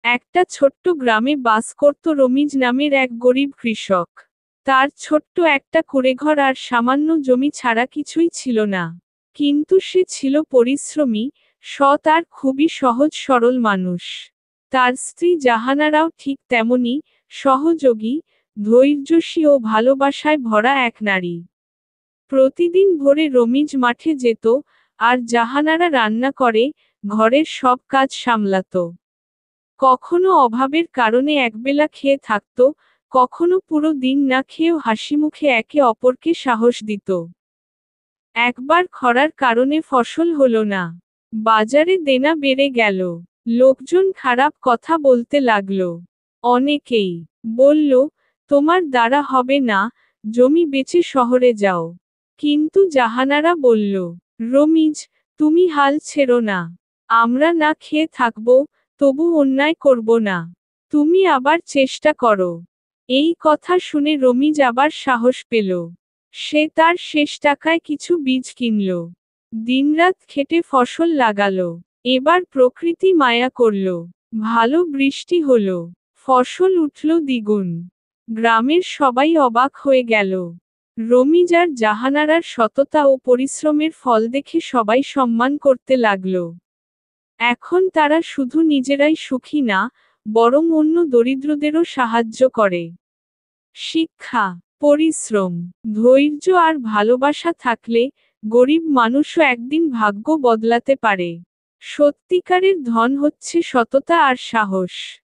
একটা ছোট্ট গ্রামে বাস করত রমিজ নামের এক গরিব কৃষক। তার ছোট্ট একটা কুঁড়েঘর আর সামান্য জমি ছাড়া কিছুই ছিল না। কিন্তু সে ছিল পরিশ্রমী, সৎ আর খুবই সহজ সরল মানুষ। তার স্ত্রী জাহানারাও ঠিক তেমনি সহযোগী, ধৈর্যশী ও ভালোবাসায় ভরা এক নারী। প্রতিদিন ভোরে রমিজ মাঠে যেত, আর জাহানারা রান্না করে, ঘরের সব কাজ সামলাত। কখনো অভাবের কারণে একবেলা খেয়ে থাকত, কখনো পুরো দিন না খেয়েও হাসিমুখে একে অপরকে সাহস দিত। একবার খরার কারণে ফসল হলো না। বাজারে দেনা বেড়ে গেল। লোকজন খারাপ কথা বলতে লাগলো। অনেকেই বলল, তোমার দ্বারা হবে না, জমি বেচে শহরে যাও। কিন্তু জাহানারা বলল, রমিজ, তুমি হাল ছেড়ো না। আমরা না খেয়ে থাকবো, তবু অন্যায় করব না। তুমি আবার চেষ্টা করো। এই কথা শুনে রমিজ আবার সাহস পেল। সে তার শেষ টাকায় কিছু বীজ কিনল। দিনরাত খেটে ফসল লাগালো। এবার প্রকৃতি মায়া করল। ভালো বৃষ্টি হলো। ফসল উঠল দ্বিগুণ। গ্রামের সবাই অবাক হয়ে গেল। রমিজ আর জাহানারার সততা ও পরিশ্রমের ফল দেখে সবাই সম্মান করতে লাগল। এখন তারা শুধু নিজেরাই সুখী না, বরং অন্য দরিদ্রদেরও সাহায্য করে। শিক্ষা, পরিশ্রম, ধৈর্য আর ভালোবাসা থাকলে গরিব মানুষও একদিন ভাগ্য বদলাতে পারে। সত্যিকারের ধন হচ্ছে সততা আর সাহস।